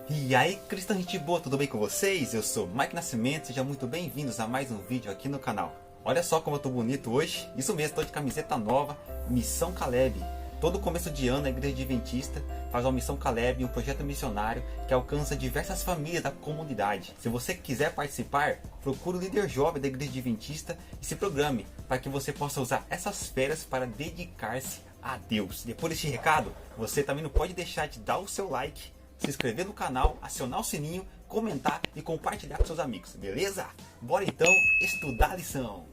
E aí, cristão gente boa, tudo bem com vocês? Eu sou Mike Nascimento, sejam muito bem-vindos a mais um vídeo aqui no canal. Olha só como eu tô bonito hoje, isso mesmo, tô de camiseta nova, Missão Caleb. Todo começo de ano a Igreja Adventista faz uma Missão Caleb, um projeto missionário que alcança diversas famílias da comunidade. Se você quiser participar, procure o líder jovem da Igreja Adventista e se programe para que você possa usar essas férias para dedicar-se a Deus. Depois deste recado, você também não pode deixar de dar o seu like, se inscrever no canal, acionar o sininho, comentar e compartilhar com seus amigos, beleza? Bora então estudar a lição!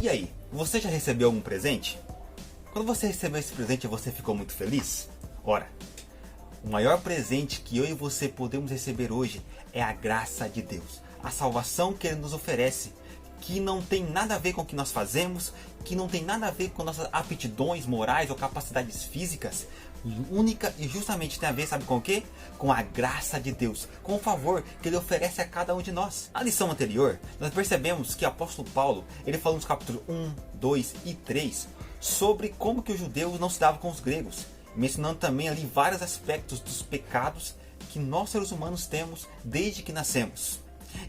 E aí, você já recebeu algum presente? Quando você recebeu esse presente, você ficou muito feliz? Ora, o maior presente que eu e você podemos receber hoje é a graça de Deus, a salvação que Ele nos oferece, que não tem nada a ver com o que nós fazemos, que não tem nada a ver com nossas aptidões morais ou capacidades físicas, única e justamente tem a ver, sabe com o quê? Com a graça de Deus, com o favor que Ele oferece a cada um de nós. Na lição anterior, nós percebemos que o apóstolo Paulo, ele falou nos capítulos 1, 2 e 3, sobre como que os judeus não se davam com os gregos, mencionando também ali vários aspectos dos pecados que nós seres humanos temos desde que nascemos.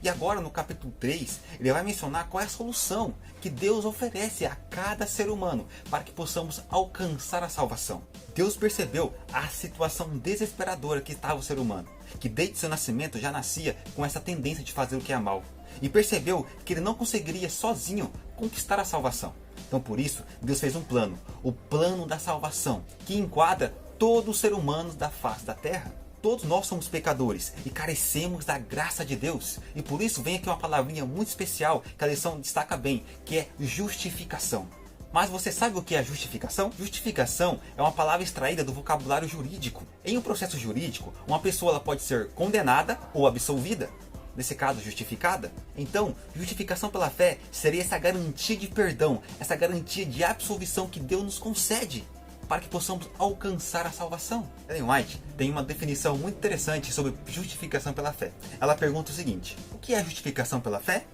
E agora no capítulo 3, ele vai mencionar qual é a solução que Deus oferece a cada ser humano para que possamos alcançar a salvação. Deus percebeu a situação desesperadora que estava o ser humano, que desde seu nascimento já nascia com essa tendência de fazer o que é mal, e percebeu que ele não conseguiria sozinho conquistar a salvação. Então por isso, Deus fez um plano, o plano da salvação, que enquadra todo o ser humano da face da terra. Todos nós somos pecadores e carecemos da graça de Deus. E por isso vem aqui uma palavrinha muito especial que a lição destaca bem, que é justificação. Mas você sabe o que é justificação? Justificação é uma palavra extraída do vocabulário jurídico. Em um processo jurídico, uma pessoa ela pode ser condenada ou absolvida. Nesse caso, justificada. Então, justificação pela fé seria essa garantia de perdão, essa garantia de absolvição que Deus nos concede para que possamos alcançar a salvação. Ellen White tem uma definição muito interessante sobre justificação pela fé. Ela pergunta o seguinte: o que é justificação pela fé?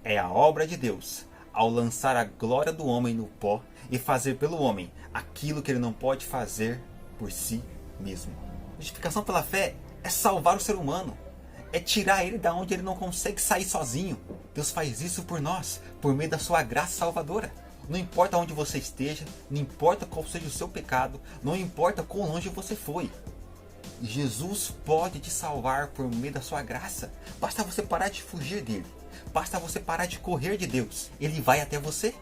É a obra de Deus ao lançar a glória do homem no pó e fazer pelo homem aquilo que ele não pode fazer por si mesmo. Justificação pela fé é salvar o ser humano, é tirar ele da onde ele não consegue sair sozinho. Deus faz isso por nós, por meio da sua graça salvadora. Não importa onde você esteja, não importa qual seja o seu pecado, não importa quão longe você foi. Jesus pode te salvar por meio da sua graça. Basta você parar de fugir dele. Basta você parar de correr de Deus. Ele vai até você.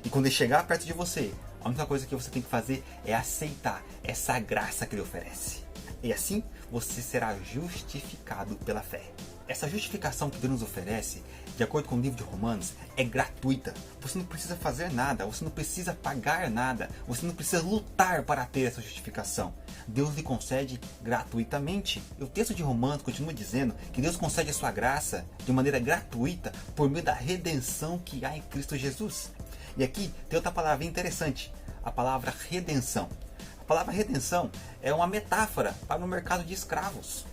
E quando ele chegar perto de você, a única coisa que você tem que fazer é aceitar essa graça que ele oferece. E assim você será justificado pela fé. Essa justificação que Deus nos oferece, de acordo com o livro de Romanos, é gratuita. Você não precisa fazer nada, você não precisa pagar nada, você não precisa lutar para ter essa justificação. Deus lhe concede gratuitamente. E o texto de Romanos continua dizendo que Deus concede a sua graça de maneira gratuita por meio da redenção que há em Cristo Jesus. E aqui tem outra palavra interessante, a palavra redenção. A palavra redenção é uma metáfora para o mercado de escravos.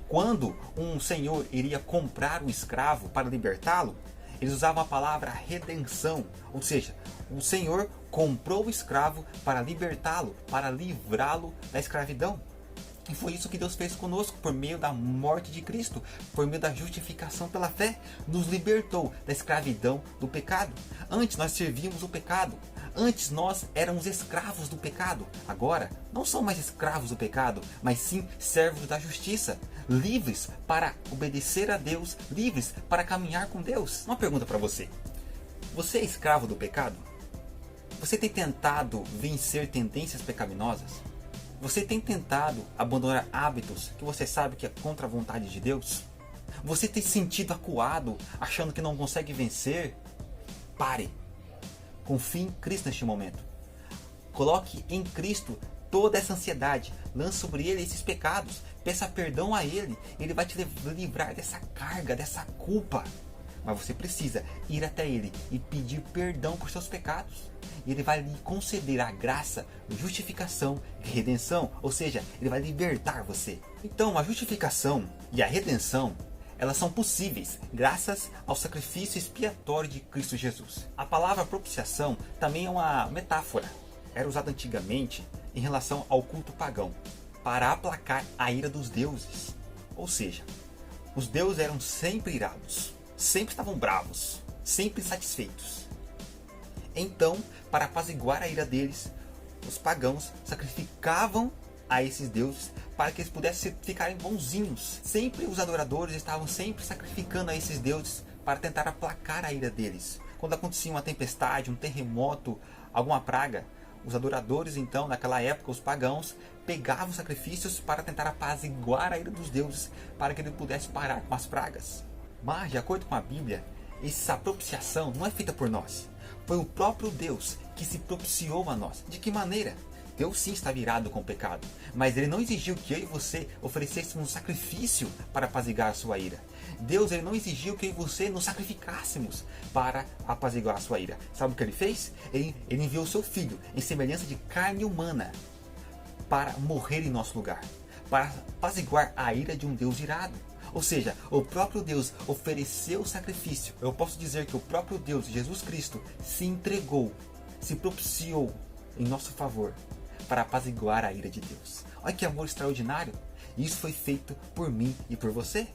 Quando um senhor iria comprar um escravo para libertá-lo, eles usavam a palavra redenção, ou seja, o senhor comprou o escravo para libertá-lo, para livrá-lo da escravidão. E foi isso que Deus fez conosco por meio da morte de Cristo, por meio da justificação pela fé, nos libertou da escravidão do pecado. Antes nós servíamos o pecado, antes nós éramos escravos do pecado. Agora não são mais escravos do pecado, mas sim servos da justiça, livres para obedecer a Deus, livres para caminhar com Deus. Uma pergunta para você: você é escravo do pecado? Você tem tentado vencer tendências pecaminosas? Você tem tentado abandonar hábitos que você sabe que é contra a vontade de Deus? Você tem se sentido acuado, achando que não consegue vencer? Pare. Confie em Cristo neste momento. Coloque em Cristo toda essa ansiedade. Lance sobre Ele esses pecados. Peça perdão a Ele. Ele vai te livrar dessa carga, dessa culpa. Mas você precisa ir até Ele e pedir perdão por seus pecados. E Ele vai lhe conceder a graça, justificação e redenção. Ou seja, Ele vai libertar você. Então a justificação e a redenção elas são possíveis graças ao sacrifício expiatório de Cristo Jesus. A palavra propiciação também é uma metáfora. Era usada antigamente em relação ao culto pagão, para aplacar a ira dos deuses. Ou seja, os deuses eram sempre irados, sempre estavam bravos, sempre insatisfeitos. Então, para apaziguar a ira deles, os pagãos sacrificavam a esses deuses para que eles pudessem ficarem bonzinhos. Sempre os adoradores estavam sempre sacrificando a esses deuses para tentar aplacar a ira deles. Quando acontecia uma tempestade, um terremoto, alguma praga, os adoradores então, naquela época, os pagãos, pegavam sacrifícios para tentar apaziguar a ira dos deuses, para que ele pudesse parar com as pragas. Mas, de acordo com a Bíblia, essa propiciação não é feita por nós. Foi o próprio Deus que se propiciou a nós. De que maneira? Deus sim está virado com o pecado, mas Ele não exigiu que eu e você oferecêssemos um sacrifício para apaziguar a sua ira. Deus ele não exigiu que eu e você nos sacrificássemos para apaziguar a sua ira. Sabe o que Ele fez? Ele enviou o seu Filho em semelhança de carne humana para morrer em nosso lugar, para apaziguar a ira de um Deus irado. Ou seja, o próprio Deus ofereceu o sacrifício. Eu posso dizer que o próprio Deus, Jesus Cristo, se entregou, se propiciou em nosso favor para apaziguar a ira de Deus. Olha que amor extraordinário! Isso foi feito por mim e por você.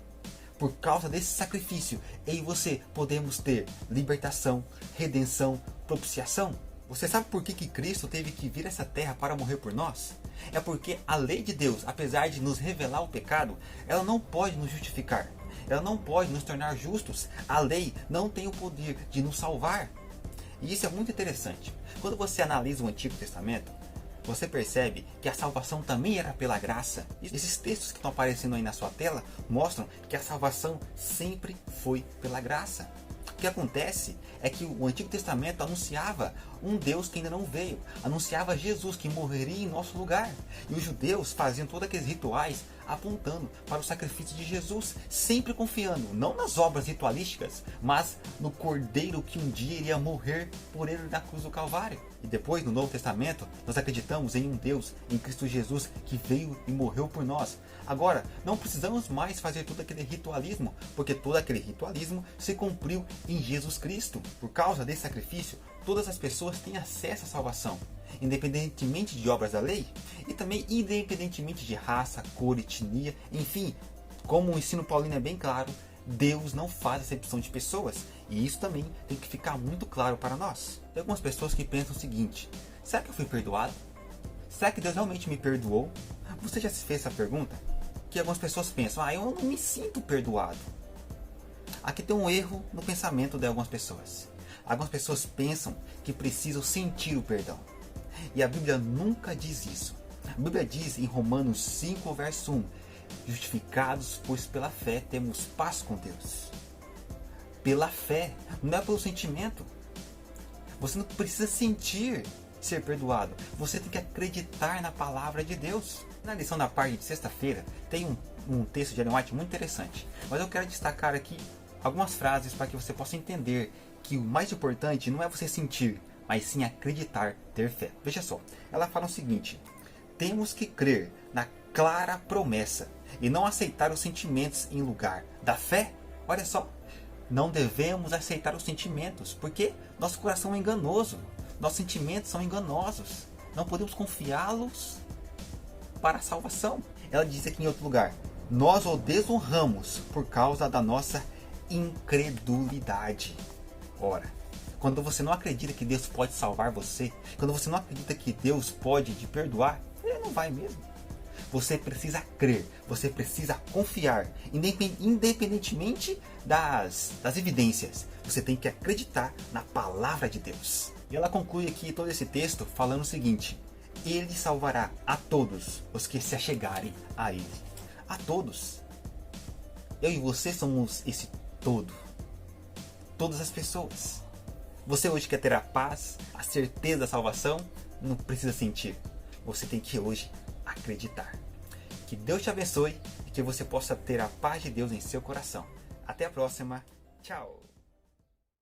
Por causa desse sacrifício, eu e você podemos ter libertação, redenção, propiciação. Você sabe por que Cristo teve que vir a essa terra para morrer por nós? É porque a lei de Deus, apesar de nos revelar o pecado, ela não pode nos justificar. Ela não pode nos tornar justos. A lei não tem o poder de nos salvar. E isso é muito interessante. Quando você analisa o Antigo Testamento, você percebe que a salvação também era pela graça. Esses textos que estão aparecendo aí na sua tela mostram que a salvação sempre foi pela graça. O que acontece é que o Antigo Testamento anunciava um Deus que ainda não veio, anunciava Jesus que morreria em nosso lugar. E os judeus faziam todos aqueles rituais apontando para o sacrifício de Jesus, sempre confiando não nas obras ritualísticas, mas no Cordeiro que um dia iria morrer por ele na cruz do Calvário. E depois, no Novo Testamento, nós acreditamos em um Deus, em Cristo Jesus, que veio e morreu por nós. Agora, não precisamos mais fazer todo aquele ritualismo, porque todo aquele ritualismo se cumpriu em Jesus Cristo. Por causa desse sacrifício, todas as pessoas têm acesso à salvação, independentemente de obras da lei, e também independentemente de raça, cor, etnia, enfim, como o ensino paulino é bem claro, Deus não faz acepção de pessoas, e isso também tem que ficar muito claro para nós. Tem algumas pessoas que pensam o seguinte: será que eu fui perdoado? Será que Deus realmente me perdoou? Você já se fez essa pergunta? Que algumas pessoas pensam: eu não me sinto perdoado. Aqui tem um erro no pensamento de algumas pessoas. Algumas pessoas pensam que precisam sentir o perdão. E a Bíblia nunca diz isso. A Bíblia diz em Romanos 5, verso 1: justificados, pois pela fé temos paz com Deus. Pela fé, não é pelo sentimento. Você não precisa sentir ser perdoado. Você tem que acreditar na palavra de Deus. Na lição da parte de sexta-feira, tem um texto de Ellen White muito interessante. Mas eu quero destacar aqui algumas frases para que você possa entender que o mais importante não é você sentir, mas sim acreditar, ter fé. Veja só, ela fala o seguinte: temos que crer na clara promessa e não aceitar os sentimentos em lugar da fé. Olha só, não devemos aceitar os sentimentos, porque nosso coração é enganoso, nossos sentimentos são enganosos, não podemos confiá-los para a salvação. Ela diz aqui em outro lugar: nós o desonramos por causa da nossa incredulidade. Ora, quando você não acredita que Deus pode salvar você, quando você não acredita que Deus pode te perdoar, Ele não vai mesmo. Você precisa crer, você precisa confiar, independentemente das evidências. Você tem que acreditar na palavra de Deus. E ela conclui aqui todo esse texto falando o seguinte: Ele salvará a todos os que se achegarem a Ele. A todos. Eu e você somos esse todo. Todas as pessoas. Você hoje quer ter a paz, a certeza da salvação? Não precisa sentir. Você tem que hoje acreditar. Que Deus te abençoe e que você possa ter a paz de Deus em seu coração. Até a próxima. Tchau.